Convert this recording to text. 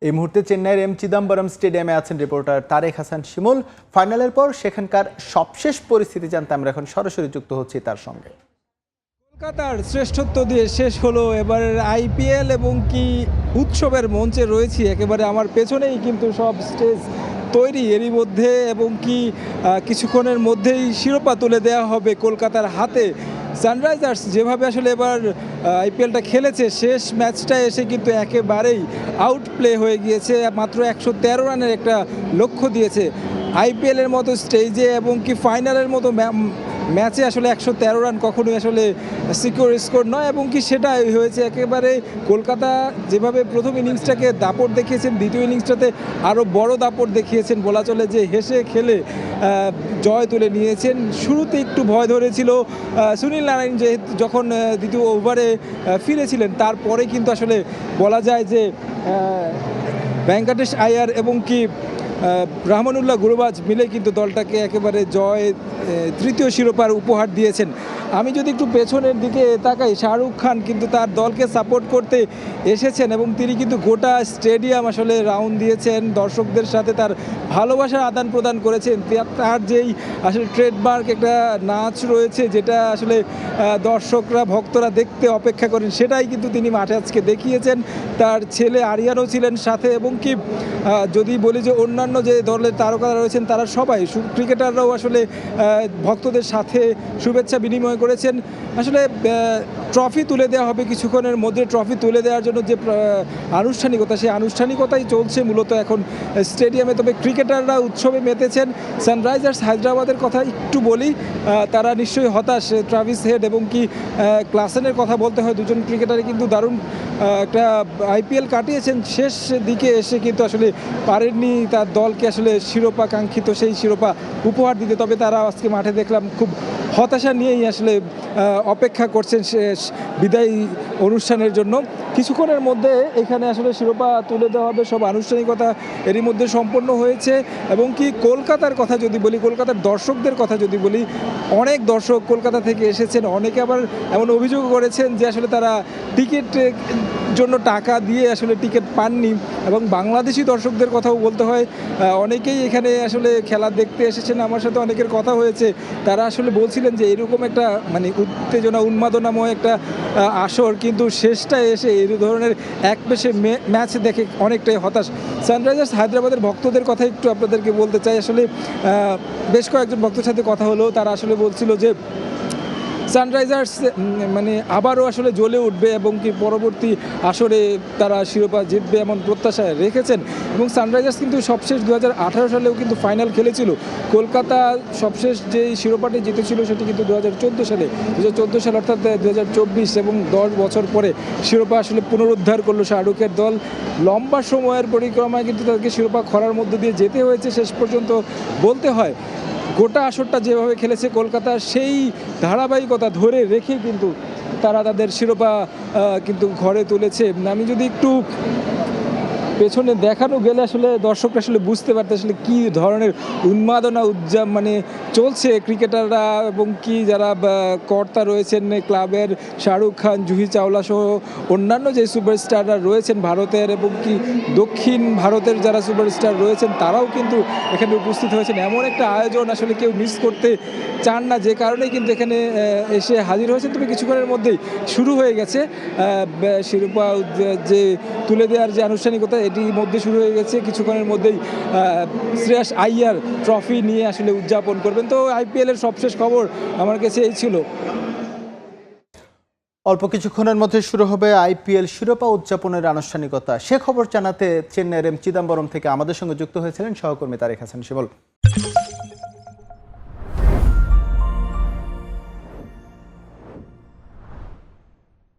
এই মুহূর্তে চেন্নাইয়ের এম চিদাম্বরম স্টেডিয়ামে আছেন রিপোর্টার তারেক হাসান শিমুল। ফাইনালের পর সেখানকার সবশেষ পরিস্থিতি জানতে আমরা এখন সরাসরি যুক্ত হচ্ছি তার সঙ্গে। কলকাতার শ্রেষ্ঠত্ব দিয়ে শেষ হলো এবারের আইপিএল এবং কি উৎসবের মঞ্চে রয়েছি একেবারে আমার পেছনেই কিন্তু সব স্টেজ তৈরি এরই মধ্যে এবং কি কিছুক্ষণের মধ্যেই শিরোপা তুলে দেওয়া হবে কলকাতার হাতে। সানরাইজার্স যেভাবে আসলে এবার আইপিএলটা খেলেছে শেষ ম্যাচটা এসে কিন্তু একেবারেই আউট প্লে হয়ে গিয়েছে, মাত্র 113 রানের একটা লক্ষ্য দিয়েছে। আইপিএলের মতো স্টেজে এবং কি ফাইনালের মতো ম্যাচে আসলে 113 রান কখনোই আসলে সিকিউর স্কোর নয় এবং কি সেটাই হয়েছে। একেবারে কলকাতা যেভাবে প্রথম ইনিংসটাকে দাপট দেখিয়েছেন, দ্বিতীয় ইনিংসটাতে আরও বড় দাপট দেখিয়েছেন, বলা চলে যে হেসে খেলে জয় তুলে নিয়েছেন। শুরুতে একটু ভয় ধরেছিল সুনীল নারায়ণ যখন দ্বিতীয় ওভারে ফিরেছিলেন, তারপরে কিন্তু আসলে বলা যায় যে ভেঙ্কটেশ আয়ার এবং কি রহমানুল্লাহ গুরবাজ মিলে কিন্তু দলটাকে একেবারে জয়, তৃতীয় শিরোপার উপহার দিয়েছেন। আমি যদি একটু পেছনের দিকে তাকাই, শাহরুখ খান কিন্তু তার দলকে সাপোর্ট করতে এসেছেন এবং তিনি কিন্তু গোটা স্টেডিয়াম আসলে রাউন্ড দিয়েছেন, দর্শকদের সাথে তার ভালোবাসার আদান প্রদান করেছেন। তার যেই আসলে ট্রেডমার্ক একটা নাচ রয়েছে, যেটা আসলে দর্শকরা ভক্তরা দেখতে অপেক্ষা করেন, সেটাই কিন্তু তিনি মাঠে আজকে দেখিয়েছেন। তার ছেলে আরিয়ানও ছিলেন সাথে এবং কি যদি বলি যে অন্যান্য যে দলের তারকারা রয়েছেন তারা সবাই, ক্রিকেটাররাও আসলে ভক্তদের সাথে শুভেচ্ছা বিনিময় করেছেন। আসলে ট্রফি তুলে দেওয়া হবে কিছুক্ষণের মধ্যে। ট্রফি তুলে দেওয়ার জন্য যে আনুষ্ঠানিকতা, সেই আনুষ্ঠানিকতাই চলছে মূলত এখন স্টেডিয়ামে। তবে ক্রিকেটাররা উৎসবে মেতেছেন। সানরাইজার্স হায়দ্রাবাদের কথা একটু বলি, তারা নিশ্চয়ই হতাশ। ট্রাভিস হেড এবং কি ক্লাসেনের কথা বলতে হয়, দুজন ক্রিকেটারই কিন্তু দারুণ একটা আইপিএল কাটিয়েছেন। শেষ দিকে এসে কিন্তু আসলে পারেননি তার দলকে আসলে শিরোপা কাঙ্ক্ষিত সেই শিরোপা উপহার দিতে। তবে তারা আজকে মাঠে দেখলাম খুব হতাশা নিয়েই আসলে অপেক্ষা করছেন শেষ বিদায়ী অনুষ্ঠানের জন্য। কিছুক্ষণের মধ্যে এখানে আসলে শিরোপা তুলে দেওয়া হবে, সব আনুষ্ঠানিকতা এরই মধ্যে সম্পন্ন হয়েছে। এবং কি কলকাতার কথা যদি বলি, কলকাতার দর্শকদের কথা যদি বলি, অনেক দর্শক কলকাতা থেকে এসেছেন। অনেকে আবার এমন অভিযোগ করেছেন যে আসলে তারা টিকিট জন্য টাকা দিয়ে আসলে টিকিট পাননি। এবং বাংলাদেশি দর্শকদের কথাও বলতে হয়, অনেকেই এখানে আসলে খেলা দেখতে এসেছেন। আমার সাথে অনেকের কথা হয়েছে, তারা আসলে বলছিলেন যে এরকম একটা মানে উত্তেজনা উন্মাদনাময় একটা আসর, কিন্তু শেষটায় এসে এই ধরনের একপেশে ম্যাচ দেখে অনেকটাই হতাশ। সানরাইজার্স হায়দ্রাবাদের ভক্তদের কথা একটু আপনাদেরকে বলতে চাই। আসলে বেশ কয়েকজন ভক্তের সাথে কথা হলো, তারা আসলে বলছিল যে সানরাইজার্স মানে আবারও আসলে জ্বলে উঠবে এবং কি পরবর্তী আসরে তারা শিরোপা জিতবে এমন প্রত্যাশা রেখেছেন। এবং সানরাইজার্স কিন্তু সবশেষ 2018 সালেও কিন্তু ফাইনাল খেলেছিল। কলকাতা সবশেষ যে শিরোপাটি জিতেছিল সেটি কিন্তু 2014 সালে। 2014 সাল অর্থাৎ 2024 এবং 10 বছর পরে শিরোপা আসলে পুনরুদ্ধার করলো শাহরুখের দল। লম্বা সময়ের পরিক্রমায় কিন্তু তাদেরকে শিরোপা খরার মধ্য দিয়ে যেতে হয়েছে শেষ পর্যন্ত। বলতে হয় গোটা আসরটা যেভাবে খেলেছে কলকাতা, সেই ধারাবাহিকতা ধরে রেখে কিন্তু তারা তাদের শিরোপা কিন্তু ঘরে তুলেছে। আমি যদি একটু পেছনে দেখানো গেলে আসলে দর্শকরা আসলে বুঝতে পারতে আসলে কী ধরনের উন্মাদনা মানে চলছে। ক্রিকেটাররা এবং কি যারা কর্তা রয়েছেন ক্লাবের, শাহরুখ খান, জুহি চাওলা সহ অন্যান্য যে সুপারস্টাররা রয়েছেন ভারতের এবং কি দক্ষিণ ভারতের যারা সুপারস্টার রয়েছেন, তারাও কিন্তু এখানে উপস্থিত হয়েছেন। এমন একটা আয়োজন আসলে কেউ মিস করতে চান না, যে কারণেই কিন্তু এখানে এসে হাজির হয়েছেন। তবে কিছুক্ষণের মধ্যেই শুরু হয়ে গেছে শিরোপা যে তুলে দেওয়ার যে আনুষ্ঠানিকতা, এটির মধ্যে শুরু হয়ে গেছে। কিছুক্ষণের মধ্যেই শ্রেয়াস আইয়ার ট্রফি নিয়ে আসলে উদযাপন করবেন। তো আইপিএলের সবশেষ খবর আমার কাছে এই ছিল। অল্প কিছুক্ষণের মধ্যে শুরু হবে আইপিএল শিরোপা উদযাপনের আনুষ্ঠানিকতা। সে খবর জানাতে চেন্নাইয়ের এম চিদাম্বরম থেকে আমাদের সঙ্গে যুক্ত হয়েছিলেন সহকর্মী তারেক হাসান শিমুল।